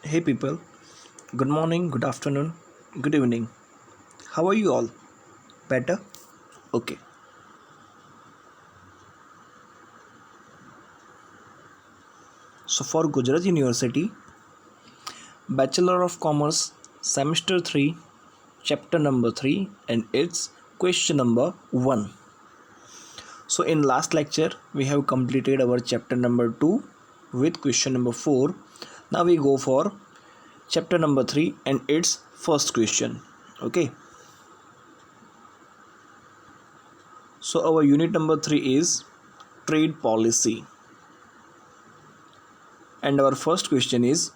Hey people, good morning, good afternoon, good evening. How are you all? Better? Okay. So for Gujarat University, Bachelor of Commerce, Semester 3, Chapter number 3, and it's question number 1. So in last lecture, we have completed our chapter number 2 with question number 4. Now we go for chapter number 3 and its first question. Okay. So our unit number 3 is trade policy. And our first question is,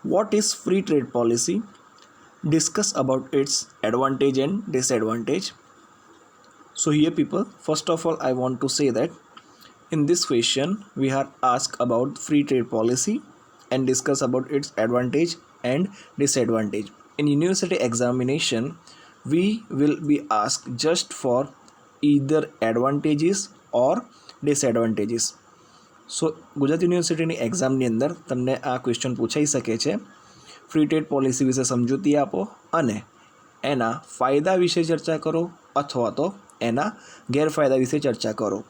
what is free trade policy? Discuss about its advantage and disadvantage. So here people, first of all I want to say that in this question we are asked about free trade policy and discuss about its advantage and disadvantage. In university examination we will be asked just for either advantages or disadvantages. સો ગુજરાત યુનિવર્સિટીની એક્ઝામની અંદર તમને આ question પૂછાઈ શકે છે. Free trade policy વિશે સમજૂતી આપો અને એના ફાયદા વિશે ચર્ચા કરો અથવા તો એના ગેરફાયદા વિશે ચર્ચા કરો.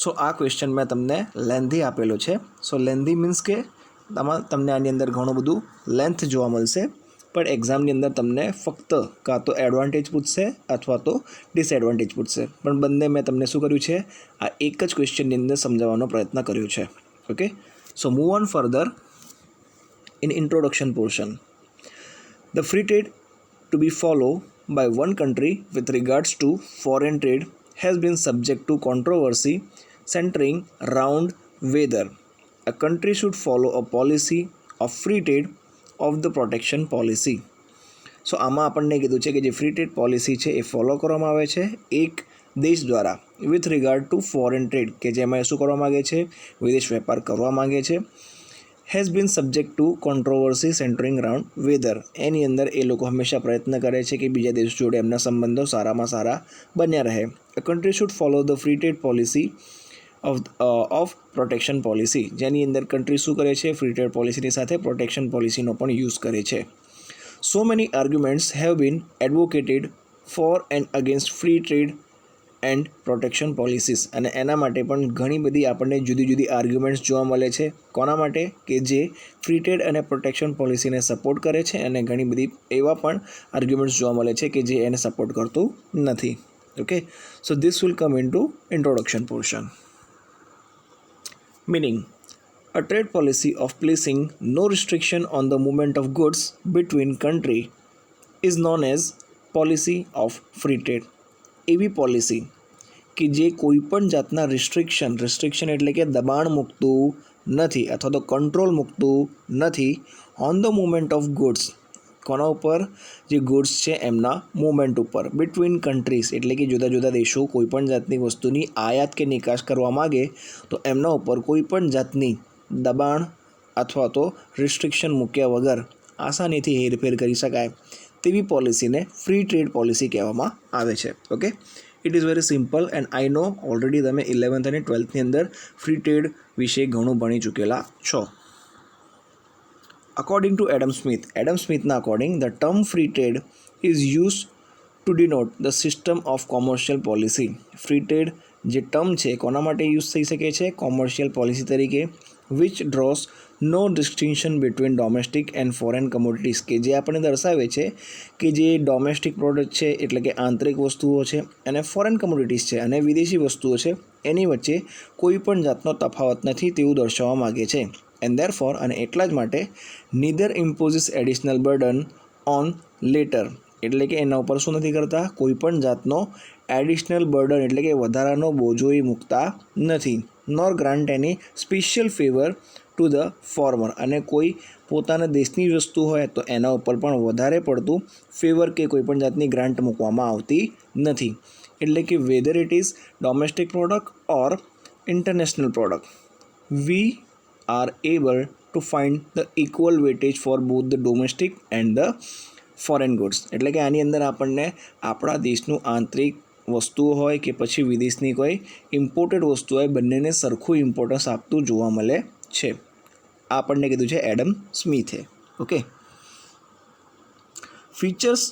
સો આ ક્વેશ્ચન મેં તમને લેન્ધી આપેલો છે. સો લેન્ધી મીન્સ કે તમને આની અંદર ઘણું બધું લેન્થ જોવા મળશે, પણ એક્ઝામની અંદર તમને ફક્ત કાં તો એડવાન્ટેજ પૂછશે અથવા તો ડિસએડવાન્ટેજ પૂછશે, પણ બંને મેં તમને શું કર્યું છે, આ એક જ ક્વેશ્ચનની અંદર સમજાવવાનો પ્રયત્ન કર્યો છે. Okay, so move on further in introduction portion. The free trade to be followed by one country with regards to foreign trade has been subject to controversy centering around whether a country should follow a policy of free trade of the protection policy. સો આમાં આપણને કીધું છે કે જે free trade policy છે એ follow કરવામાં આવે છે એક દેશ દ્વારા with regard to foreign trade, કે જેમાં શું કરવા માગે છે, વિદેશ વેપાર કરવા માગે છે. Has been subject to controversy centering round weather, એની અંદર એ લોકો હંમેશા પ્રયત્ન કરે છે કે બીજા દેશ જોડે એમના સંબંધો સારામાં સારા બન્યા રહે. અ country should follow the free trade policy of protection policy, જેની અંદર કન્ટ્રી શું કરે છે, ફ્રી ટ્રેડ પોલિસીની સાથે પ્રોટેક્શન પોલિસીનો પણ યુઝ કરે છે. So many arguments have been advocated for and against free trade and protection policies, અને એના માટે પણ ઘણી બધી આપણને જુદી જુદી આર્ગ્યુમેન્ટ્સ જોવા મળે છે. કોના માટે, કે જે ફ્રી ટ્રેડ અને પ્રોટેક્શન પોલિસીને સપોર્ટ કરે છે, અને ઘણી બધી એવા પણ આર્ગ્યુમેન્ટ્સ જોવા મળે છે કે જે એને સપોર્ટ કરતું નથી. Okay, so this will come in to introduction portion. Meaning, a trade policy of placing no restriction on the movement of goods between country is known as policy of free trade. એવી policy કે જે કોઈ પણ જાતના restriction એટલે કે દબાણ મૂકતું નથી અથવા તો કંટ્રોલ મૂકતું નથી on the movement of goods, કોના ઉપર, જે ગુડ્સ છે એમના મૂવમેન્ટ ઉપર, બિટવીન કન્ટ્રીઝ એટલે કે જુદા જુદા દેશો કોઈ પણ જાતની વસ્તુની આયાત કે નિકાસ કરવા માગે તો એમના ઉપર કોઈ પણ જાતની દબાણ અથવા તો રિસ્ટ્રિક્શન મૂક્યા વગર આસાનીથી હેરફેર કરી શકાય તેવી પોલિસીને ફ્રી ટ્રેડ પોલિસી કહેવામાં આવે છે. Okay, it is very simple and I know already તમે 11th અને 12thની અંદર ફ્રી ટ્રેડ વિશે ઘણું ભણી ચૂકેલા છો. અકોર્ડિંગ ટુ એડમ સ્મિથના according the term free trade is use to denote the system of commercial policy. Free trade જે ટર્મ છે કોના માટે યુઝ થઈ શકે છે, કોમર્શિયલ પોલિસી તરીકે, which draws no distinction between domestic and foreign commodities, કે જે આપણને દર્શાવે છે કે જે ડોમેસ્ટિક પ્રોડક્ટ છે એટલે કે આંતરિક વસ્તુઓ છે અને ફોરેન કમોડિટીઝ છે અને વિદેશી વસ્તુઓ છે, એની વચ્ચે કોઈ પણ જાતનો તફાવત નથી તેવું દર્શાવવા માગે છે. એન્ડ ધેરફોર, અને એટલા જ માટે, neither imposes additional burden on latter, એટલે કે એના ઉપર શું નથી કરતા, કોઈ પણ જાતનો એડિશનલ બર્ડન એટલે કે વધારાનો બોજો એ મૂકતા નથી. Nor grant any special favour to the former, અને કોઈ પોતાના દેશની વસ્તુ હોય તો એના ઉપર પણ વધારે પડતું ફેવર કે કોઈ પણ જાતની ગ્રાન્ટ મૂકવામાં આવતી નથી. એટલે કે weather it is domestic product or international product, V are able to find the equal weightage for both the domestic and the foreign goods. એટલે કે આની અંદર આપણને આપણા દેશનું આંતરિક વસ્તુઓ હોય કે પછી વિદેશની કોઈ ઇમ્પોર્ટેડ વસ્તુ હોય, બંનેને સરખું ઇમ્પોર્ટન્સ આપતું જોવા મળે છે. આ આપણને કીધું છે એડમ સ્મિથે. Okay, features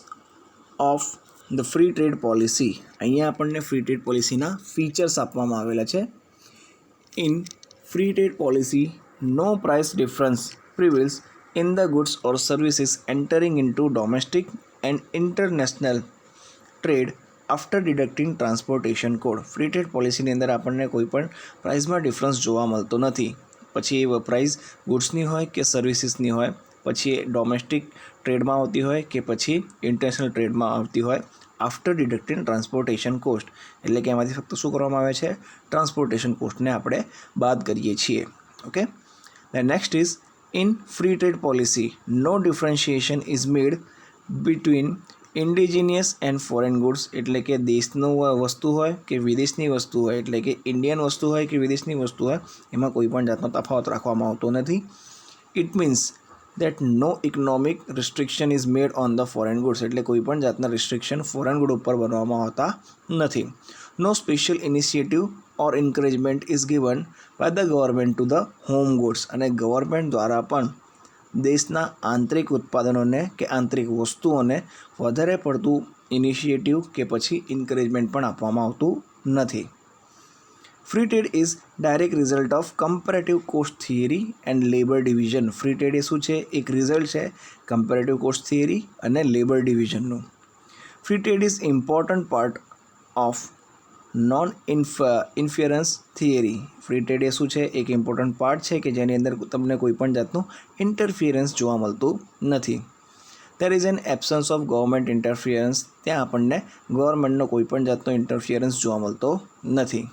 of the free trade policy. અહીંયા આપણને ફ્રી ટ્રેડ પોલિસીના ફીચર્સ આપવામાં આવેલા છે. In free trade policy, no price difference prevails in the goods or services entering into domestic and international trade after deducting transportation code. Free trade પોલિસીની અંદર આપણને કોઈ પણ પ્રાઇસમાં ડિફરન્સ જોવા મળતો નથી. પછી એ પ્રાઇસ ગુડ્સની હોય કે સર્વિસીસની હોય, પછી એ ડોમેસ્ટિક ટ્રેડમાં આવતી હોય કે પછી ઇન્ટરનેશનલ ટ્રેડમાં આવતી હોય, આફ્ટર ડિડક્ટિંગ ટ્રાન્સપોર્ટેશન કોસ્ટ, એટલે કે એમાંથી ફક્ત શું કરવામાં આવે છે, ટ્રાન્સપોર્ટેશન કોસ્ટને આપણે બાદ કરીએ છીએ. Okay, the next is in free trade policy નો differentiation is made between indigenous and foreign goods, એટલે કે દેશનું વસ્તુ હોય કે વિદેશની વસ્તુ હોય, એટલે કે ઇન્ડિયન વસ્તુ હોય કે વિદેશની વસ્તુ હોય, એમાં કોઈ પણ જાતનો તફાવત રાખવામાં આવતો નથી. It means that no economic restriction is made on the foreign goods, એટલે કોઈ પણ જાતના રિસ્ટ્રિક્શન ફોરેન ગુડ ઉપર બનાવવામાં આવતા નથી. No special initiative or encouragement is given by the government to the home goods, અને ગવર્મેન્ટ દ્વારા પણ દેશના આંતરિક ઉત્પાદનોને કે આંતરિક વસ્તુઓને વધારે પડતું ઇનિશિયેટિવ કે પછી ઇન્કરેજમેન્ટ પણ આપવામાં આવતું નથી. Free trade is direct result of comparative cost theory and labour division. Free trade એ શું છે, એક રિઝલ્ટ છે કમ્પેરેટિવ કોસ્ટ થિયરી અને લેબર ડિવિઝનનું. Free trade is important part of non inference theory. Free trade એ શું છે, એક ઇમ્પોર્ટન્ટ પાર્ટ છે કે જેની અંદર તમને કોઈ પણ જાતનું ઇન્ટરફિયરન્સ જોવા મળતું નથી. There is an absence of government interference. ત્યાં આપણને ગવર્મેન્ટનો કોઈ પણ જાતનો ઇન્ટરફિયરન્સ જોવા મળતો નથી.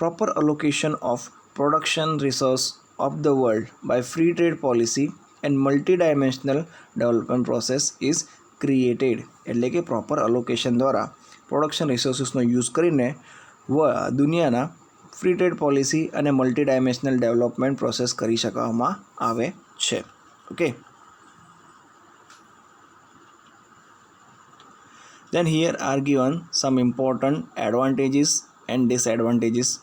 Proper allocation of production resource of the world by free trade policy and multidimensional development process is created. એટલે કે પ્રોપર અલોકેશન દ્વારા પ્રોડક્શન રિસોર્સિસનો યુઝ કરીને દુનિયાના ફ્રી ટ્રેડ પોલિસી અને મલ્ટી ડાયમેન્શનલ ડેવલપમેન્ટ પ્રોસેસ કરી શકવામાં આવે છે. Okay, then here are given some important advantages and disadvantages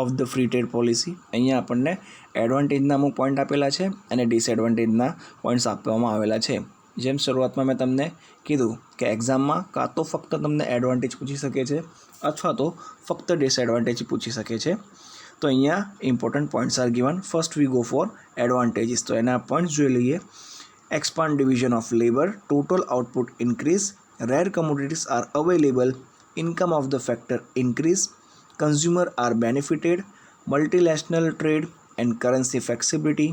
of the free trade policy. અહીંયા આપણને એડવાન્ટેજના અમુક પોઈન્ટ આપેલા છે અને ડિસએડવાન્ટેજના પોઈન્ટ્સ આપવામાં આવેલા છે. જેમ શરૂઆતમાં મેં તમને કીધું કે એક્ઝામમાં કાં તો ફક્ત તમને એડવાન્ટેજ પૂછી શકે છે અથવા તો ફક્ત ડિસએડવાન્ટેજ પૂછી શકે છે. તો અહીંયા important points are given. First we go for advantages. તો એના પોઈન્ટ્સ જોઈ લઈએ. Expand division of labour, total output increase, rare commodities are available, income of the factor increase, consumer are benefited, multinational trade and currency flexibility,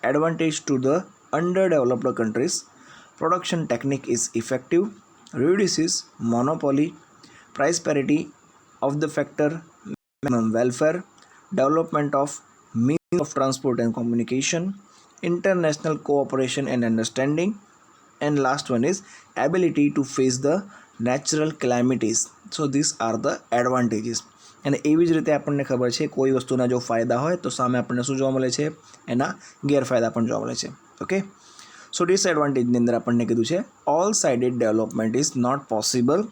advantage to the underdeveloped countries, production technique is effective, reduces monopoly, price parity of the factor, minimum welfare, development of means of transport and communication, international cooperation and understanding, and last one is ability to face the natural calamities. So these are the advantages. અને એવી જ રીતે આપણને ખબર છે કોઈ વસ્તુના જો ફાયદા હોય તો સામે આપણને શું જોવા મળે છે, એના ગેરફાયદા પણ જોવા મળે છે. ઓકે, સો ડિસએડવાન્ટેજની અંદર આપણને કીધું છે all sided development is not possible,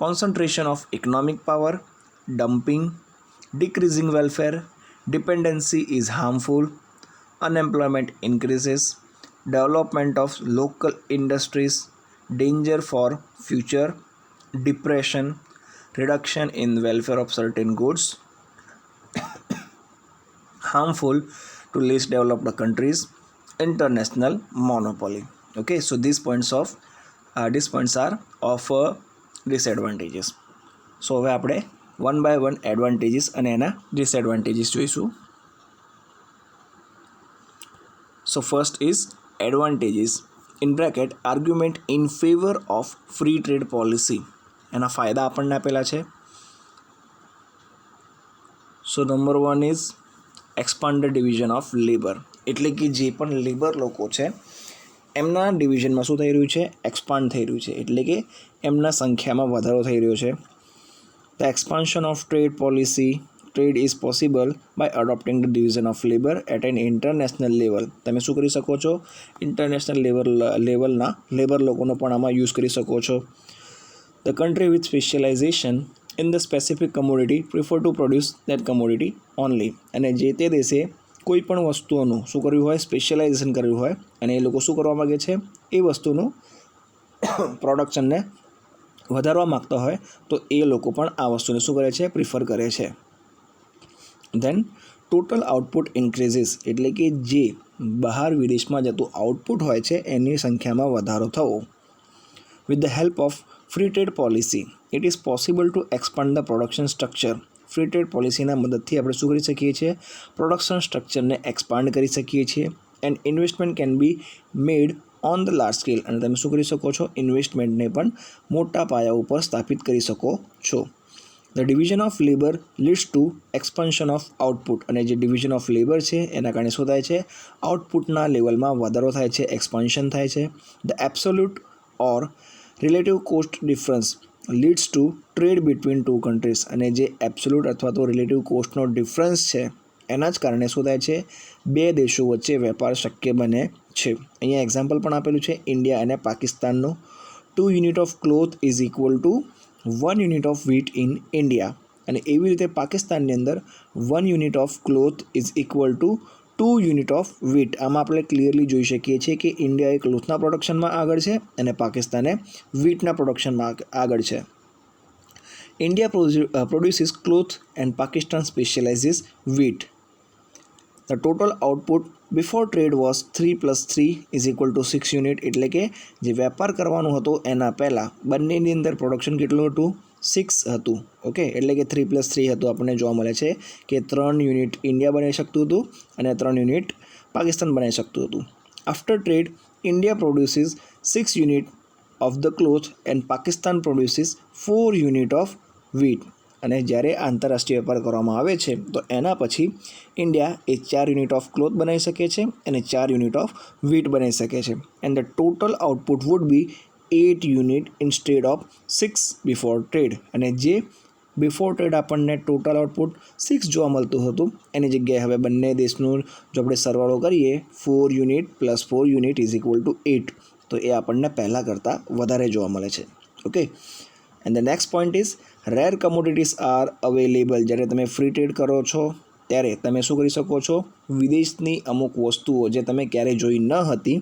concentration of economic power, dumping, decreasing welfare, dependency is harmful, unemployment increases, development of local industries, danger for future, depression, reduction in welfare of certain goods, harmful to least developed countries, international monopoly. Okay, so these points are of disadvantages. So હવે આપણે one by one advantages અને એના disadvantages જોઈશું. So first is advantages in bracket argument in favor of free trade policy. એના ફાયદા આપણને આપેલા છે. So number 1 is expanded division of labour, એટલે કે જે પણ લેબર લોકો છે એમના ડિવિઝનમાં શું થઈ રહ્યું છે, એક્સપાન્ડ થઈ રહ્યું છે, એટલે કે એમના સંખ્યામાં વધારો થઈ રહ્યો છે. The expansion of trade policy trade is possible by adopting the division of labour at an international level. તમે શું કરી શકો છો, ઇન્ટરનેશનલ લેવલના લેબર લોકોનો પણ આમાં યુઝ કરી શકો છો. The country with specialization in the specific commodity prefer to produce that commodity only. અને જે તે દેશે કોઈ પણ વસ્તુઓનું શું કર્યું હોય, સ્પેશિયલાઇઝેશન કર્યું હોય અને એ લોકો શું કરવા માગે છે, એ વસ્તુનું પ્રોડક્શનને વધારવા માગતા હોય તો એ લોકો પણ આ વસ્તુને શું કરે છે, પ્રિફર કરે છે. ધેન ટોટલ આઉટપુટ ઇન્ક્રીઝિસ, એટલે કે જે બહાર વિદેશમાં જતું આઉટપુટ હોય છે એની સંખ્યામાં વધારો થવો. With the help of free trade policy it is possible to expand the production structure. Free trade પોલિસીના મદદથી આપણે શું કરી શકીએ છીએ, પ્રોડક્શન સ્ટ્રક્ચરને એક્સપાન્ડ કરી શકીએ છીએ. And investment can be made on the large scale, અને તમે શું કરી શકો છો, ઇન્વેસ્ટમેન્ટને પણ મોટા પાયા ઉપર સ્થાપિત કરી શકો છો. The division of labour leads two expansion of output, અને જે ડિવિઝન ઓફ લેબર છે એના કારણે શું થાય છે, આઉટપુટના લેવલમાં વધારો થાય છે, એક્સપાન્શન થાય છે. The absolute or relative cost difference leads to trade between two countries, અને જે એબ્સોલ્યુટ અથવા તો રિલેટિવ કોસ્ટનો ડિફરન્સ છે એના જ કારણે શું થાય છે, બે દેશો વચ્ચે વેપાર શક્ય બને છે. અહીંયા એક્ઝામ્પલ પણ આપેલું છે ઇન્ડિયા અને પાકિસ્તાનનું. 2 unit of cloth is equal to 1 unit of wheat in India, અને એવી રીતે પાકિસ્તાનની અંદર 1 unit of cloth is equal to 2 unit of wheat. આમાં આપણે ક્લિયરલી જોઈ શકીએ છીએ કે ઇન્ડિયા એ ક્લોથના પ્રોડક્શનમાં આગળ છે અને પાકિસ્તાને વીટના પ્રોડક્શનમાં આગળ છે. India produces cloth and Pakistan specialises wheat. The total output before trade was 3 + 3 is equal to 6 unit, એટલે કે જે વેપાર કરવાનું હતું એના પહેલાં બંનેની અંદર પ્રોડક્શન કેટલું હતું, 6 હતું. ઓકે, એટલે કે 3 + 3 હતું. આપણને જોવા મળે છે કે 3 યુનિટ ઇન્ડિયા બનાવી શકતું હતું અને 3 યુનિટ પાકિસ્તાન બનાવી શકતું હતું. After trade India produces 6 unit of the cloth and Pakistan produces 4 unit of wheat, અને જ્યારે આંતરરાષ્ટ્રીય વેપાર કરવામાં આવે છે તો એના પછી India A 4 unit of cloth બનાવી શકે છે અને 4 યુનિટ ઓફ વીટ બનાવી શકે છે. And the total output would be 8 unit instead of 6 before trade, અને જે બિફોર ટ્રેડ આપણને ટોટલ આઉટપુટ 6 જોવા મળતું હતું એની જગ્યાએ હવે બંને દેશનું જો આપણે સરવાળો કરીએ 4 unit + 4 unit is equal two 8, તો એ આપણને પહેલાં કરતાં વધારે જોવા મળે છે. Okay, and the next point is rare commodities are available. જ્યારે તમે ફ્રી ટ્રેડ કરો છો ત્યારે તમે શું કરી શકો છો, વિદેશની અમુક વસ્તુઓ જે તમે ક્યારેય જોઈ ન હતી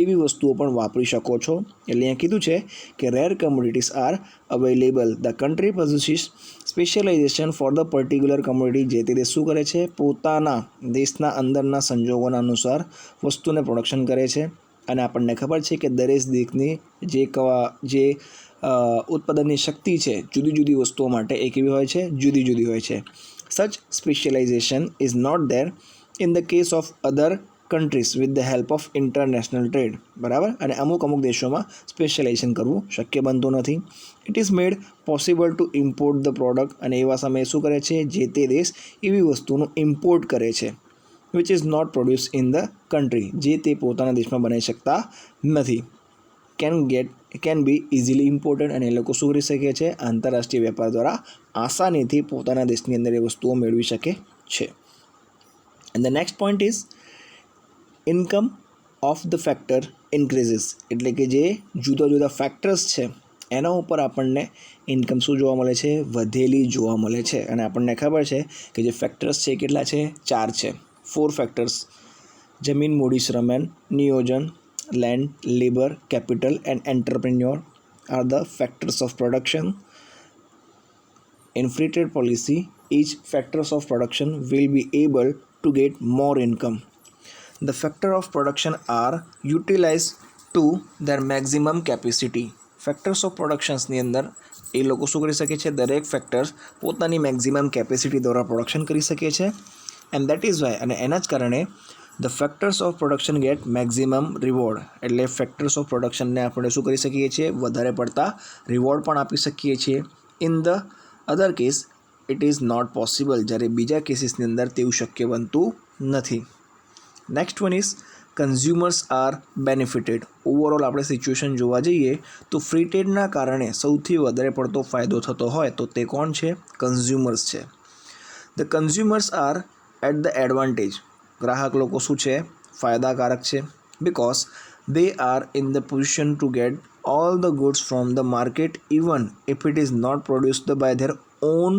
એવી વસ્તુઓ પણ વાપરી શકો છો. એટલે અહીંયા કીધું છે કે rare commodities are available. The country possesses specialisation for the particular commodity. જે તે દેશ શું કરે છે, પોતાના દેશના અંદરના સંજોગોના અનુસાર વસ્તુને પ્રોડક્શન કરે છે. અને આપણને ખબર છે કે દરેક દેશની જે ઉત્પાદનની શક્તિ છે જુદી જુદી વસ્તુઓ માટે એ કેવી હોય છે, જુદી જુદી હોય છે. Such specialisation is not there in the case of other countries with the help of international trade. બરાબર, અને અમુક દેશોમાં સ્પેશિયલાઇઝેશન કરવું શક્ય બનતું નથી. It is made possible to import the product, અને એવા સમયે શું કરે છે, જે તે દેશ એવી વસ્તુનું ઇમ્પોર્ટ કરે છે which is not produce in the country, જે તે પોતાના દેશમાં બનાવી શકતા નથી. કેન બી ઇઝીલી ઇમ્પોર્ટેડ, અને એ લોકો શું કરી શકે છે, આંતરરાષ્ટ્રીય વેપાર દ્વારા આસાનીથી પોતાના દેશની અંદર એ વસ્તુઓ મેળવી શકે છે. And the next point is income of the factor increases, એટલે કે જે જુદા જુદા ફેક્ટર્સ છે એના ઉપર આપણને ઇન્કમ શું જોવા મળે છે, વધેલી જોવા મળે છે. અને આપણને ખબર છે કે જે ફેક્ટર્સ છે કેટલા છે, 4 છે. 4 ફેક્ટર્સ: જમીન, મૂડી, શ્રમ and નિયોજન, land, labor, capital and entrepreneur are the factors of production. In free trade policy, each factors of production will be able to get more income. The factor of production are utilized to their maximum capacity. Factors of productions ની અંદર એ લોકો શું કરી શકે છે, દરેક factors પોતાની મેક્સિમમ કેપેસિટી દ્વારા પ્રોડક્શન કરી શકે છે. એન્ડ દેટ ઇઝ વાય, અને એના જ કારણે the factors of production get maximum reward, એટલે ફેક્ટર્સ ઓફ પ્રોડક્શનને આપણે શું કરી શકીએ છીએ, વધારે પડતા રિવોર્ડ પણ આપી શકીએ છીએ. In the other case it is not possible, જ્યારે બીજા કેસીસની અંદર તેવું શક્ય બનતું નથી. Next one is consumers are benefited. Overall આપણે સિચ્યુએશન જોવા જઈએ તો ફ્રી ટ્રેડના કારણે સૌથી વધારે પડતો ફાયદો થતો હોય તો તે કોણ છે, કન્ઝ્યુમર્સ છે. The consumers are at the advantage. ગ્રાહક લોકો શું છે, ફાયદાકારક છે. Because they are in the position to get all the goods from the market even if it is not produced by their own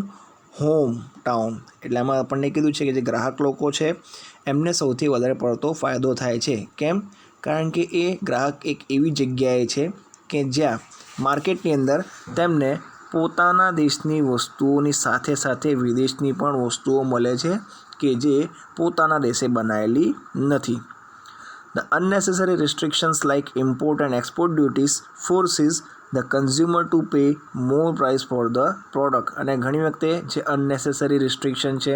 home town. એટલે આમાં આપણને કીધું છે કે જે ગ્રાહક લોકો છે એમને સૌથી વધારે પડતો ફાયદો થાય છે. કેમ? કારણ કે એ ગ્રાહક એક એવી જગ્યાએ છે કે જ્યાં માર્કેટની અંદર તેમને પોતાના દેશની વસ્તુઓની સાથે સાથે વિદેશની પણ વસ્તુઓ મળે છે કે જે પોતાના દેશે બનાવેલી નથી. The unnecessary restrictions like import and export duties forces the consumer to pay more price for the product. અને ઘણી વખતે જે અનનેસેસરી રિસ્ટ્રિક્શન છે,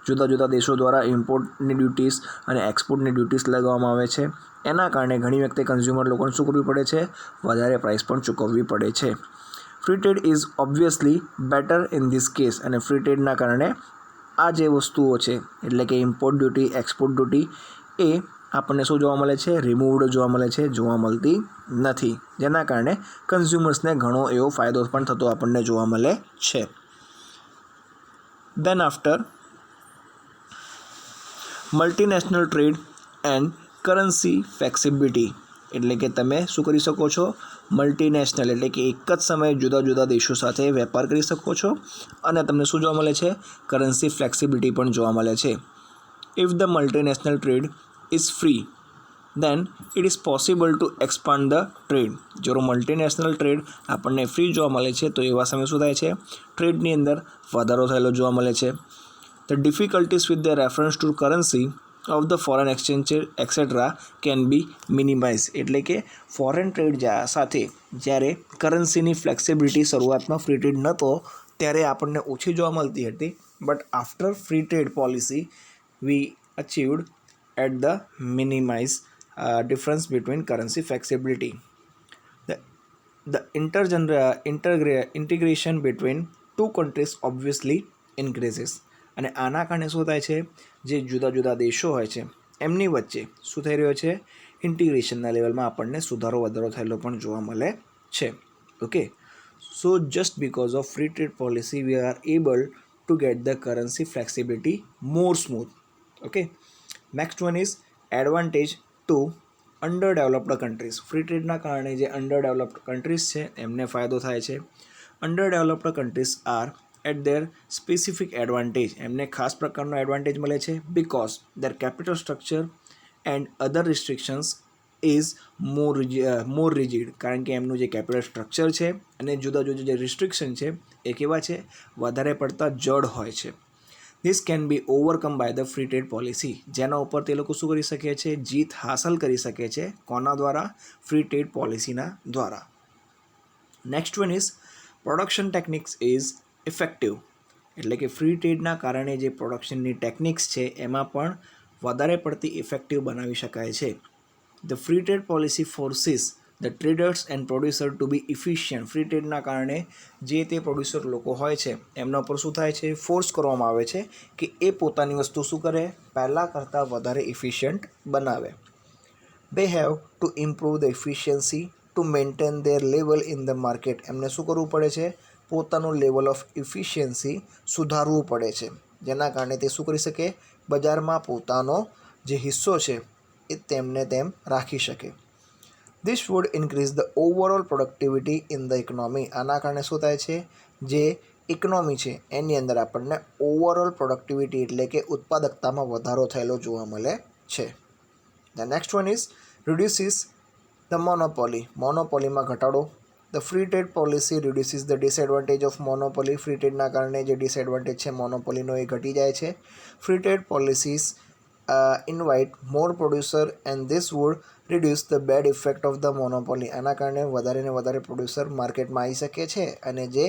જુદા જુદા દેશો દ્વારા ઇમ્પોર્ટની ડ્યુટીઝ અને એક્સપોર્ટની ડ્યુટીઝ લગાવવામાં આવે છે, એના કારણે ઘણી વખતે કન્ઝ્યુમર લોકોને શું કરવું પડે છે? વધારે પ્રાઇસ પણ ચૂકવવી પડે છે. Free trade is obviously better in this case. અને ફ્રી ટ્રેડના કારણે આ જે વસ્તુઓ છે એટલે કે ઇમ્પોર્ટ ડ્યુટી, એક્સપોર્ટ ડ્યુટી એ આપણને શું જોવા મળે છે? રિમૂવડ જોવા મળે છે, જોવા મળતી નથી. જેના કારણે કન્ઝ્યુમર્સને ઘણો એવો ફાયદો પણ થતો આપણને જોવા મળે છે. Then after multinational trade and currency flexibility. એટલે કે તમે શું કરી શકો છો? મલ્ટીનેશનલ એટલે કે એક જ સમયે જુદા જુદા દેશો સાથે વેપાર કરી શકો છો અને તમને શું જોવા મળે છે? કરન્સી ફ્લેક્સિબિલિટી પણ જોવા મળે છે. If the multinational trade is free, then it is possible to expand the trade. જો મલ્ટીનેશનલ ટ્રેડ આપણને ફ્રી જોવા મળે છે તો એવા સમય શું થાય છે? ટ્રેડની અંદર વધારો થયેલો જોવા મળે છે. The difficulties with the reference to currency of the foreign exchange etc. can be minimized. એટલે કે ફોરેન ટ્રેડ સાથે જ્યારે કરન્સીની ફ્લેક્સિબિલિટી શરૂઆતમાં ફ્રી ટ્રેડ નહોતો ત્યારે આપણને ઓછી જોવા મળતી હતી, but after free trade policy we achieved at the minimize difference between currency flexibility. The integration between two countries obviously increases. અને આના કારણે શું થાય છે? જે જુદા જુદા દેશો હોય છે એમની વચ્ચે શું થઈ રહ્યો છે? ઇન્ટિગ્રેશનના લેવલમાં આપણને સુધારો વધારો થયેલો પણ જોવા મળે છે. Okay, so just because of free trade policy we are able to get the currency flexibility more smooth. Okay, next one is advantage to under developed countries. Free ટ્રેડના કારણે જે અંડર ડેવલપ્ડ કન્ટ્રીઝ છે એમને ફાયદો થાય છે. Under developed countries are at their specific advantage. એમને ખાસ પ્રકારનો એડવાન્ટેજ મળે છે because their capital structure and other restrictions is more rigid. કારણ કે એમનું જે કેપિટલ સ્ટ્રક્ચર છે અને જુદા જુદા જે રિસ્ટ્રિક્શન છે એ કેવા છે? વધારે પડતા જડ હોય છે. This can be overcome by the free trade policy. જેના ઉપર તે લોકો શું કરી શકે છે? જીત હાંસલ કરી શકે છે. કોના દ્વારા? ફ્રી ટ્રેડ પોલિસીના દ્વારા. Next one is production techniques is effective. એટલે કે ફ્રી ટ્રેડના કારણે જે પ્રોડક્શનની ટેકનિક્સ છે એમાં પણ વધારે પડતી ઇફેક્ટિવ બનાવી શકાય છે. The free trade policy forces the traders and producer to be efficient. Free ટ્રેડના કારણે જે તે પ્રોડ્યુસર લોકો હોય છે એમના ઉપર શું થાય છે? ફોર્સ કરવામાં આવે છે કે એ પોતાની વસ્તુ શું કરે? પહેલાં કરતાં વધારે ઇફિશિયન્ટ બનાવે. They have to improve the efficiency to maintain there level in the market. એમને શું કરવું પડે છે? પોતાનું લેવલ ઓફ ઇફિશિયન્સી સુધારવું પડે છે. જેના કારણે તે શું કરી શકે? બજારમાં પોતાનો જે હિસ્સો છે એ તેમને તેમ રાખી શકે. This wood increase the overall productivity in the economy. આના કારણે શું થાય છે? જે ઇકોનોમી છે એની અંદર આપણને ઓવરઓલ પ્રોડક્ટિવિટી એટલે કે ઉત્પાદકતામાં વધારો થયેલો જોવા મળે છે. The next one is reduces the monopoly. મોનોપોલીમાં ઘટાડો. The free trade policy reduces the disadvantage of monopoly. Free ટ્રેડના કારણે જે ડિસએડવાન્ટેજ છે મોનોપોલીનો એ ઘટી જાય છે. Free trade policies invite more producer and this would reduce the bad effect of the monopoly. આના કારણે વધારે ને વધારે પ્રોડ્યુસર માર્કેટમાં આવી શકે છે અને જે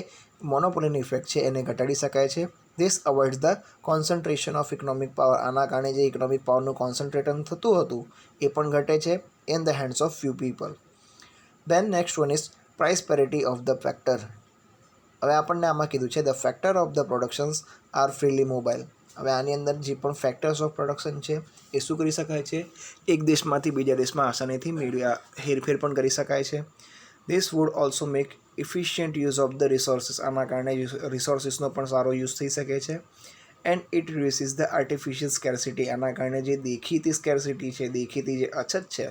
મોનોપોલીની ઇફેક્ટ છે એને ઘટાડી શકાય છે. This avoids the concentration of economic power. આના કારણે જે ઇકોનોમિક પાવરનું કોન્સન્ટ્રેશન થતું હતું એ પણ ઘટે છે in the hands of few people. Then next one is price parity of the factor. હવે આપણને આમાં કીધું છે the factor of the productions are freely mobile. હવે આની અંદર જે પણ ફેક્ટર્સ ઓફ પ્રોડક્શન છે એ શું કરી શકાય છે? એક દેશમાંથી બીજા દેશમાં આસાનીથી હેરફેર પણ કરી શકાય છે. This would also make efficient use of the resources. આના કારણે રિસોર્સિસનો પણ સારો યુઝ થઈ શકે છે. And it reduces the artificial scarcity. આના કારણે જે દેખીતી સ્કેર્સિટી છે, દેખીતી જે અછત છે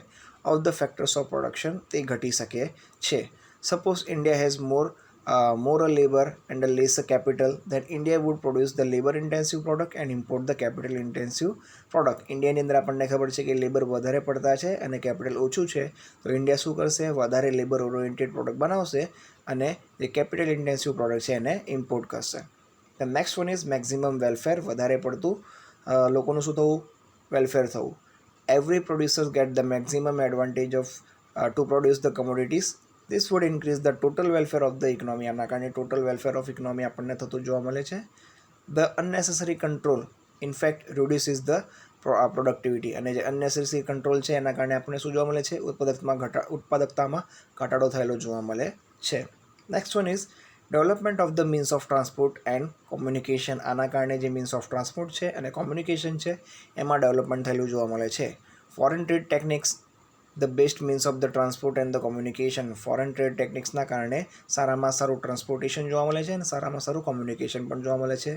of the factors of production તે ઘટી શકે છે. Suppose India has more more labor and a lesser capital, then India would produce the labor intensive product and import the capital intensive product. ઇન્ડિયાની અંદર આપણને ખબર છે કે લેબર વધારે પડતા છે અને કેપિટલ ઓછું છે, તો ઇન્ડિયા શું કરશે, વધારે લેબર ઓરિએન્ટેડ પ્રોડક્ટ બનાવશે અને જે કેપિટલ ઇન્ટેન્સિવ પ્રોડક્ટ છે એને ઇમ્પોર્ટ કરશે. The next one is maximum welfare. વધારે પડતું લોકોનું શું થવું, વેલફેર થવું. Every producers get the maximum advantage of to produce the commodities. This would increase the total welfare of the economy. આના કારણે ટોટલ વેલફેર ઓફ ઇકોનોમી આપણને થતું જોવા મળે છે. The unnecessary control in fact reduces the productivity. અને જે અનનેસેસરી control છે એના કારણે આપણને શું જોવા મળે છે, ઉત્પાદકતામાં ઘટાડો થયેલો જોવા મળે છે. Next one is development of the means of transport and communication. આના કારણે જે મીન્સ ઓફ ટ્રાન્સપોર્ટ છે અને કોમ્યુનિકેશન છે એમાં ડેવલપમેન્ટ થયેલું જોવા મળે છે. Foreign trade techniques the best means of the transport and the communication. Foreign trade ટેકનિક્સના કારણે સારામાં સારું ટ્રાન્સપોર્ટેશન જોવા મળે છે અને સારામાં સારું કોમ્યુનિકેશન પણ જોવા મળે છે.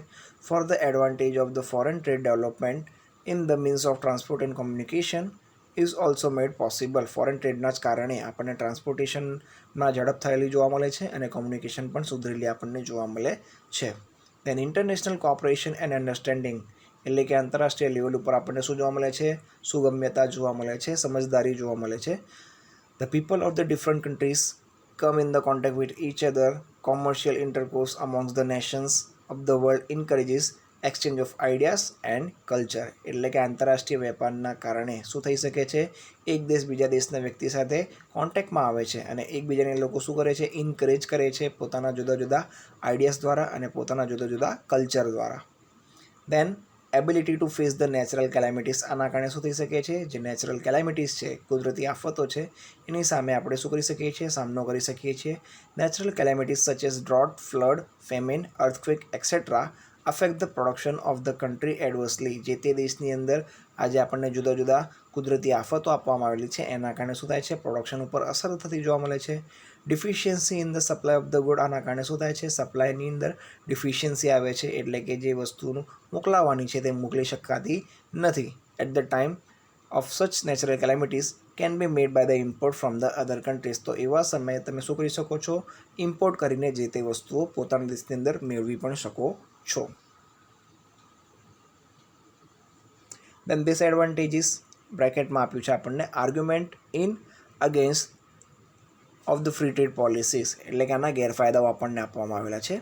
For the advantage of the foreign trade development in the means of transport and communication is also made possible. Foreign ટ્રેડના જ કારણે આપણને ટ્રાન્સપોર્ટેશનમાં ઝડપ થયેલી જોવા મળે છે અને કોમ્યુનિકેશન પણ સુધરેલી આપણને જોવા મળે છે. દેન ઇન્ટરનેશનલ કોઓપરેશન એન્ડ અન્ડરસ્ટેન્ડિંગ, એટલે કે આંતરરાષ્ટ્રીય લેવલ ઉપર આપણને શું જોવા મળે છે, સુગમ્યતા જોવા મળે છે, સમજદારી જોવા મળે છે. The people of the different countries come in the contact with each other. Commercial intercourse amongst the nations of the world encourages exchange of ideas and culture. એટલે કે આંતરરાષ્ટ્રીય વેપારના કારણે શું થઈ શકે છે, એક દેશ બીજા દેશના વ્યક્તિ સાથે કોન્ટેક્ટમાં આવે છે અને એકબીજાને લોકો શું કરે છે, ઇન્કરેજ કરે છે પોતાના જુદા જુદા આઈડિયાઝ દ્વારા અને પોતાના જુદા જુદા કલ્ચર દ્વારા. Then ability to face the natural calamities. આના કારણે શું થઈ શકે છે, જે નેચરલ કેલેમિટીઝ છે, કુદરતી આફતો છે, એની સામે આપણે શું કરી શકીએ છીએ, સામનો કરી શકીએ છીએ. Natural calamities such as drought, flood, famine, earthquake et cetera affect the production of the country adversely. જે તે દેશની અંદર આજે આપણને જુદા જુદા કુદરતી આફતો આપવામાં આવેલી છે એના કારણે શું થાય છે, પ્રોડક્શન ઉપર અસર થતી જોવા મળે છે. Deficiency in the supply of the good. આના કારણે શું થાય છે, સપ્લાયની અંદર ડિફિશિયન્સી આવે છે, એટલે કે જે વસ્તુનું મોકલાવવાની છે તે મોકલી શકાતી નથી. At the time of such natural calamities can be made by the import from the other countries. તો એવા સમયે તમે શું કરી શકો છો, ઇમ્પોર્ટ કરીને જે તે વસ્તુઓ પોતાના દેશની અંદર મેળવી પણ શકો છો. દેન ડિસએડવાન્ટેજીસ બ્રેકેટમાં આપ્યું છે આપણને, argument in against of the free trade policies, એટલે કે આના ગેરફાયદાઓ આપણને આપવામાં આવેલા છે.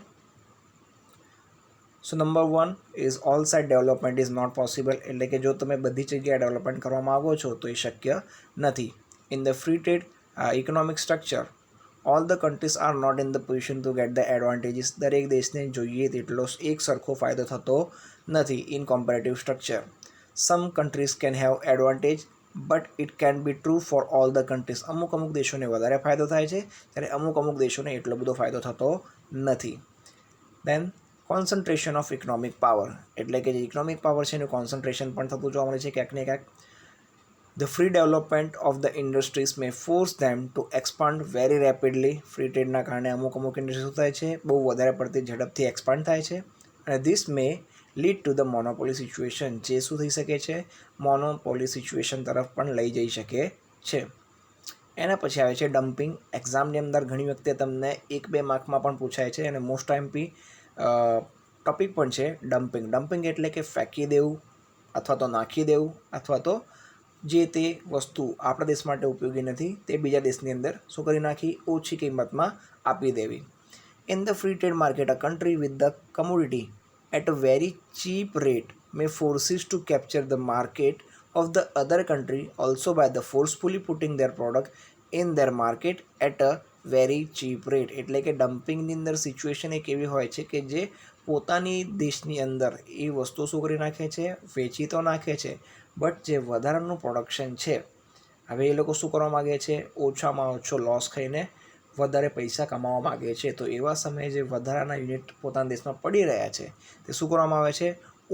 So number 1 is all side development is not possible. એટલે કે જો તમે બધી જગ્યાએ ડેવલપમેન્ટ કરવા માગો છો તો એ શક્ય નથી. In the free trade economic structure all the countries are not in the position to get the advantages. દરેક દેશને જોઈએ તેટલો એક સરખો ફાયદો થતો નથી in comparative structure. Some countries can have advantage but it can be true for all the countries. અમુક દેશોને વધારે ફાયદો થાય છે ત્યારે અમુક દેશોને એટલો બધો ફાયદો થતો નથી. દેન કોન્સન્ટ્રેશન ઓફ ઇકોનોમિક પાવર, એટલે કે જે ઇકોનોમિક પાવર છે એનું કોન્સન્ટ્રેશન પણ થતું જોવા મળે છે ક્યાંક ને ક્યાંક. The free development of the industries may force them to expand very rapidly. Free ટ્રેડના કારણે અમુક ઇન્ડસ્ટ્રી શું થાય છે, બહુ વધારે પડતી ઝડપથી એક્સપાન્ડ થાય છે અને this May lead to the monopoly situation. જે શું થઈ શકે છે, મોનોપોલી સિચ્યુએશન તરફ પણ લઈ જઈ શકે છે. એના પછી આવે છે ડમ્પિંગ. એક્ઝામની અંદર ઘણી વખતે તમને 1-2 માર્કમાં પણ પૂછાય છે અને મોસ્ટ ટાઈમથી ટોપિક પણ છે ડમ્પિંગ. ડમ્પિંગ એટલે કે ફેંકી દેવું અથવા તો નાખી દેવું અથવા તો જે તે વસ્તુ આપણા દેશ માટે ઉપયોગી નથી તે બીજા દેશની અંદર શું કરી નાખી, ઓછી કિંમતમાં આપી દેવી. In the free trade market a country with the commodity at a very cheap rate may forces to capture the market of the other country also by the forcefully putting their product in their market at a very cheap rate. એટલે કે ડમ્પિંગની અંદર situation એક એવી હોય છે કે જે પોતાની દેશની અંદર એ વસ્તુ શું કરી નાખે છે, વેચી તો નાખે છે બટ જે વધારાનું પ્રોડક્શન છે હવે એ લોકો શું કરવા માગે છે, ઓછામાં ઓછો લોસ ખાઈને વધારે પૈસા કમાવા માગે છે. તો એવા સમયે જે વધારાના યુનિટ પોતાના દેશમાં પડી રહ્યા છે તે શું કરવામાં આવે છે,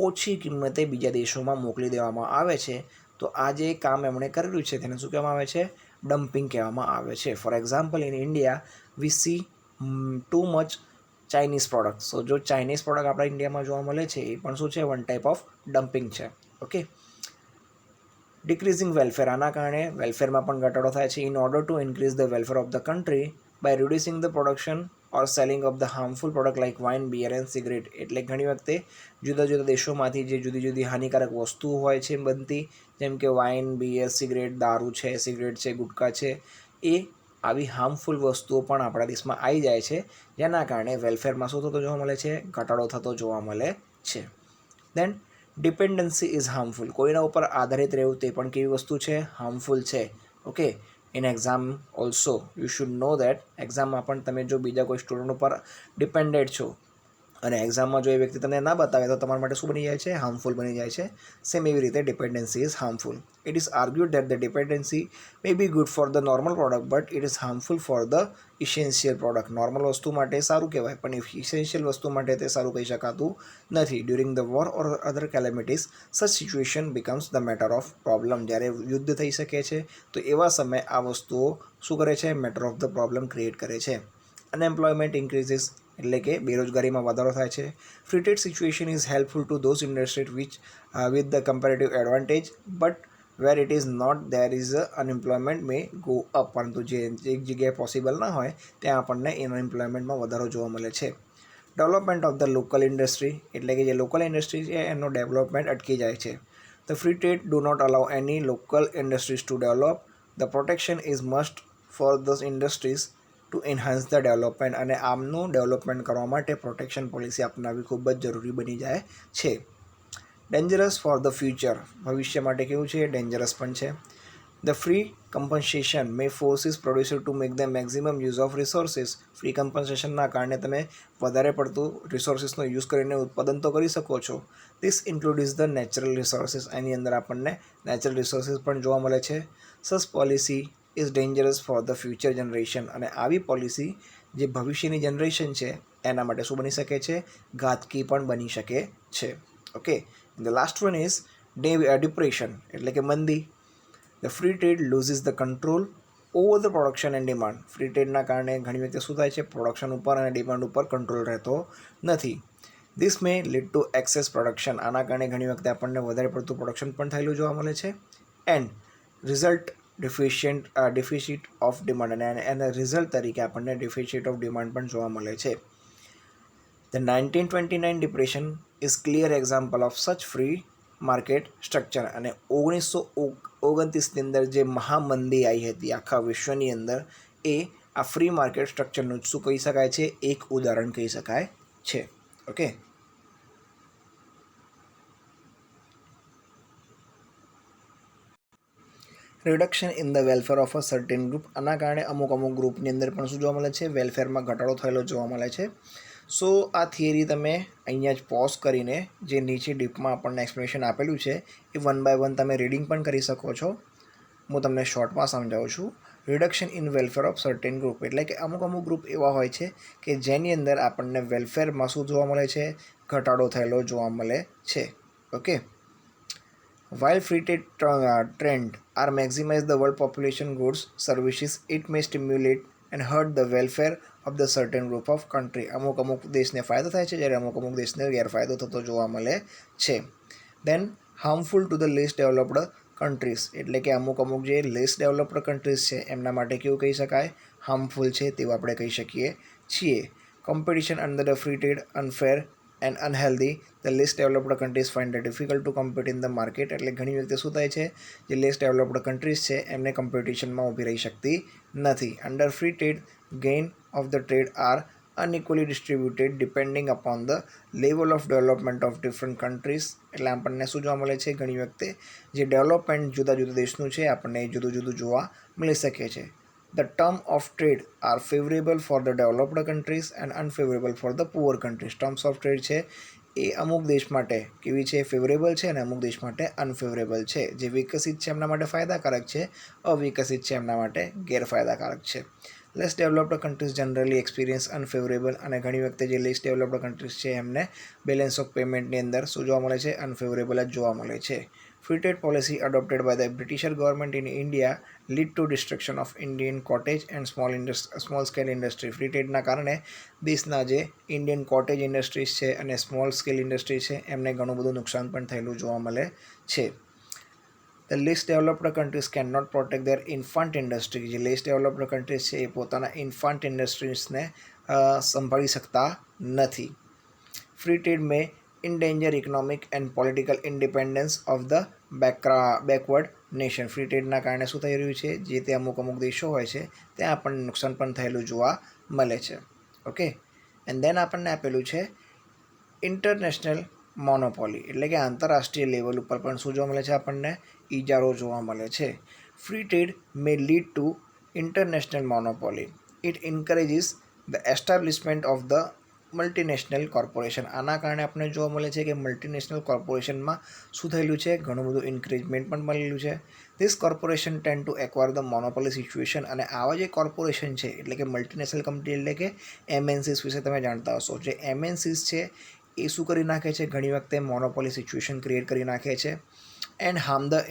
ઓછી કિંમતે બીજા દેશોમાં મોકલી દેવામાં આવે છે. તો આ જે કામ એમણે કરેલું છે તેને શું કહેવામાં આવે છે, ડમ્પિંગ કહેવામાં આવે છે. For example in India we see too much Chinese product. So જો ચાઇનીઝ પ્રોડક્ટ આપણા ઇન્ડિયામાં જોવા મળે છે એ પણ શું છે, વન ટાઈપ ઓફ ડમ્પિંગ છે. ઓકે. Decreasing welfare. આના કારણે વેલફેરમાં પણ ઘટાડો થાય છે. In order to increase the welfare of the country by reducing the production or selling of the harmful product like wine beer and cigarette એટલે ઘણી વખતે જુદા જુદા દેશોમાંથી જે જુદી જુદી હાનિકારક વસ્તુઓ હોય છે બનતી, જેમ કે વાઇન બિયર સિગરેટ દારૂ છે, સિગરેટ છે, ગુટકા છે, એ આવી હાર્મફુલ વસ્તુઓ પણ આપણા દેશમાં આવી જાય છે, જેના કારણે વેલફેરમાં શું થતો જોવા મળે છે, ઘટાડો થતો જોવા મળે છે. દેન ડિપેન્ડન્સી ઇઝ હાર્મફુલ, કોઈના ઉપર આધારિત રહેવું તે પણ કેવી વસ્તુ છે, હાર્મફુલ છે. Okay, in exam also you should no that, એક્ઝામમાં પણ તમે જો બીજા કોઈ સ્ટુડન્ટ ઉપર ડિપેન્ડેડ છો અને એક્ઝામમાં જો એ વ્યક્તિ તમને ના બતાવે તો તમારા માટે શું બની જાય છે, હાર્મફુલ બની જાય છે. સેમ એવી રીતે dependency is harmful. It is આર્ગ્યુડ that the dependency May B good for the normal product but it is harmful for the essential product. Normal વસ્તુ માટે સારું કહેવાય પણ ઇસેન્શિયલ વસ્તુ માટે તે સારું કહી શકાતું નથી. During the war or other calamities such situation becomes the matter of problem. જ્યારે યુદ્ધ થઈ શકે છે તો એવા સમયે આ વસ્તુઓ શું કરે છે, matter of the problem create કરે છે. અનએમ્પ્લોયમેન્ટ ઇન્ક્રીઝિસ એટલે કે બેરોજગારીમાં વધારો થાય છે. Free trade situation is helpful to those industries with the comparative advantage but where it is not there is unemployment may go up. પરંતુ જે એક જગ્યાએ પોસિબલ ના હોય ત્યાં આપણને અનએમ્પ્લોયમેન્ટમાં વધારો જોવા મળે છે. Development of the local industry એટલે કે જે લોકલ ઇન્ડસ્ટ્રી છે એનો ડેવલપમેન્ટ અટકી જાય છે. The free trade do not allow any local industries to develop. The protection is must for the industries to enhance the development. અને આમનું ડેવલપમેન્ટ કરવા માટે પ્રોટેક્શન પોલિસી અપનાવવી ખૂબ જ જરૂરી બની જાય છે. ડેન્જરસ ફોર ધ ફ્યુચર, ભવિષ્ય માટે કેવું છે, ડેન્જરસ પણ છે. The free compensation may forces producer to make the maximum use of resources. Free કમ્પન્સેશનના કારણે તમે વધારે પડતું રિસોર્સિસનો યુઝ કરીને ઉત્પાદન તો કરી શકો છો. This includes the natural resources, એની અંદર આપણને નેચરલ રિસોર્સિસ પણ જોવા મળે છે. Such policy is dangerous for the future generation, અને આવી પોલિસી જે ભવિષ્યની જનરેશન છે એના માટે શું બની શકે છે, ઘાતકી પણ બની શકે છે. Okay, the last one is depression એટલે કે મંદી. The free trade loses the control over the production and demand. Free ટ્રેડના કારણે ઘણી વખતે શું થાય છે, પ્રોડક્શન ઉપર અને ડિમાન્ડ ઉપર કંટ્રોલ રહેતો નથી. This May lead two access production. આના કારણે ઘણી વખતે આપણને વધારે પડતું પ્રોડક્શન પણ થયેલું જોવા મળે છે. And result deficit of demand, અને એના રિઝલ્ટ તરીકે આપણને ડિફિસિટ ઓફ ડિમાન્ડ પણ જોવા મળે છે. The 1929 depression is clear example of સચ ફ્રી માર્કેટ સ્ટ્રક્ચર. અને 1929ની અંદર જે મહામંદી આવી હતી આખા વિશ્વની અંદર, એ આ ફ્રી માર્કેટ સ્ટ્રક્ચરનું શું કહી શકાય છે, એક ઉદાહરણ કહી શકાય છે. Okay, reduction in the welfare of a certain group. આના કારણે અમુક ગ્રુપની અંદર પણ શું જોવા મળે છે, વેલફેરમાં ઘટાડો થયેલો જોવા મળે છે. સો આ થિયરી તમે અહીંયા જ પોઝ કરીને જે નીચે ડીપમાં આપણને એક્સપ્લેનેશન આપેલું છે એ વન બાય વન તમે રીડિંગ પણ કરી શકો છો. હું તમને શોર્ટમાં સમજાવું છું. Reduction in welfare of certain group એટલે કે અમુક ગ્રુપ એવા હોય છે કે જેની અંદર આપણને વેલફેરમાં શું જોવા મળે છે, ઘટાડો થયેલો જોવા મળે છે. Okay, while free trade trend are maximize the world population goods services, it may stimulate and hurt the welfare of the certain group of country. અમુક દેશને ફાયદો થાય છે જ્યારે અમુક દેશને ગેરફાયદો થતો જોવા મળે છે. Then harmful to the less developed countries એટલે કે અમુક જે લેસ ડેવલપ્ડ કન્ટ્રીઝ છે એમના માટે કેવું કહી શકાય, હાર્મફુલ છે તેવું આપણે કહી શકીએ છીએ. Competition under the free trade unfair and unhealthy. The less developed countries find it difficult to compete in the market. એટલે ઘણી વખતે શું થાય છે, જે લેસ ડેવલપ્ડ કન્ટ્રીઝ છે એમને કોમ્પિટિશનમાં ઊભી રહી શકતી નથી. Under free trade gain of the trade are unequally distributed depending upon the level of development of different countries. એટલે આપણને શું જોવા મળે છે, ઘણી વખતે જે ડેવલપમેન્ટ જુદા દેશનું છે આપણને જુદું જોવા મળી શકે છે. The terms of trade are favorable for the developed countries and unfavorable for the poor countries. Terms of trade છે એ અમુક દેશ માટે કેવી છે, ફેવરેબલ છે, અને અમુક દેશ માટે અનફેવરેબલ છે. જે વિકસિત છે એમના માટે ફાયદાકારક છે, અવિકસિત છે એમના માટે ગેરફાયદાકારક છે. Less developed countries generally experience unfavourable. અને ઘણી વખતે જે લેસ ડેવલપ્ડ કન્ટ્રીઝ છે એમને બેલેન્સ ઓફ પેમેન્ટની અંદર શું જોવા મળે છે, અનફેવરેબલ જ જોવા મળે છે. Free trade policy adopted by the British government in India lead to destruction of Indian cottage and small scale industry. Free ટ્રેડના કારણે દેશના જે ઇન્ડિયન કોટેજ ઇન્ડસ્ટ્રીઝ છે અને સ્મોલ સ્કેલ ઇન્ડસ્ટ્રી છે એમને ઘણું બધું નુકસાન પણ થયેલું જોવા મળે છે. The less developed countries can not protect their infant industry. જે લેસ ડેવલપ્ડ કન્ટ્રીઝ છે એ પોતાના ઇન્ફન્ટ ઇન્ડસ્ટ્રીઝને સંભાળી શકતા નથી. Free trade may endanger economic and political independence of the backward nation. Free ટ્રેડના કારણે શું થઈ રહ્યું છે, જે તે અમુક દેશો હોય છે ત્યાં આપણને નુકસાન પણ થયેલું જોવા મળે છે. ઓકે, એન્ડ દેન આપણને આપેલું છે ઇન્ટરનેશનલ મોનોપોલી, એટલે કે આંતરરાષ્ટ્રીય લેવલ ઉપર પણ શું જોવા મળે છે, આપણને ઇજારો જોવા મળે છે. Free trade may lead to international monopoly. It encourages the establishment of the multinational corporation. આના કારણે આપણને જોવા મળે છે કે મલ્ટીનેશનલ કોર્પોરેશનમાં શું થયેલું છે, ઘણું બધું ઇન્ક્રીઝમેન્ટ પણ મળેલું છે. This corporation tend to acquire the monopoly situation. અને આવા જે કોર્પોરેશન છે એટલે કે મલ્ટીનેશનલ કંપની એટલે કે એમએનસીસ વિશે તમે જાણતા હશો. જે એમએનસીસ છે એ શું કરી નાખે છે, ઘણી વખતે મોનોપોલી સિચ્યુએશન ક્રિએટ કરી નાખે છે and harm the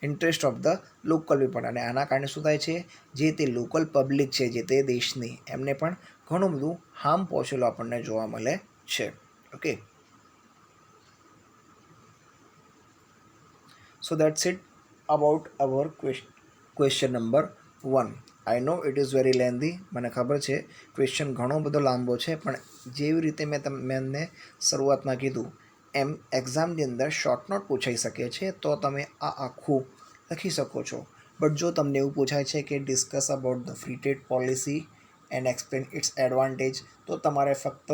interest of the local people. અને આના કારણે શું થાય છે, જે તે લોકલ પબ્લિક છે જે તે દેશની, એમને પણ ઘણું બધું હાર્મ પહોંચેલું આપણને જોવા મળે છે. Okay, so that's it about our question number 1. I know it is very lengthy. મને ખબર છે ક્વેશ્ચન ઘણો બધો લાંબો છે, પણ જેવી રીતે મેં તમને શરૂઆતમાં કીધું એમ એક્ઝામની અંદર શોર્ટ નોટ પૂછાઈ શકે છે, તો તમે આ આખું લખી શકો છો. બટ જો તમને એવું પૂછાય છે કે discuss about the free trade policy and explain its advantage, તો તમારે ફક્ત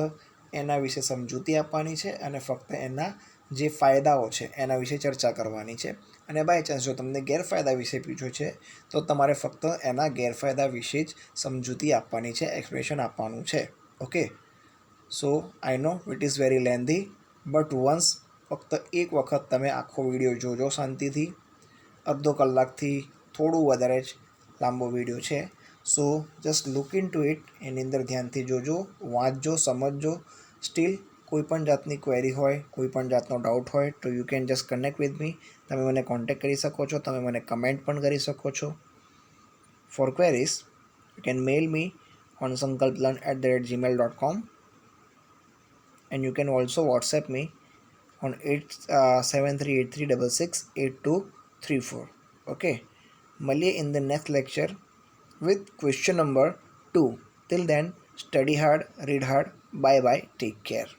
એના વિશે સમજૂતી આપવાની છે અને ફક્ત એના જે ફાયદાઓ છે એના વિશે ચર્ચા કરવાની છે. અને બાય ચાન્સ જો તમને ગેરફાયદા વિશે પૂછ્યો છે તો તમારે ફક્ત એના ગેરફાયદા વિશે જ સમજૂતી આપવાની છે, એક્સપ્લેનેશન આપવાનું છે. Okay, so I know it is very lengthy, but once ફક્ત એક વખત તમે આખો વિડીયો જોજો શાંતિથી. અડધો કલાકથી થોડું વધારે જ લાંબો વિડીયો છે. So just look into it. એની અંદર ધ્યાનથી જોજો, વાંચજો, સમજજો. સ્ટીલ કોઈ પણ જાતની ક્વેરી હોય, કોઈ પણ જાતનો ડાઉટ હોય તો you can just connect with me. તમે મને કોન્ટેક્ટ કરી શકો છો, તમે મને કમેન્ટ પણ કરી શકો છો. For queries you can mail me on sankalplearn@gmail.com, and you can also WhatsApp me on 7383668234. Okay, મળીએ in the next lecture with question number 2. Till then, study hard, read hard. Bye bye, take care.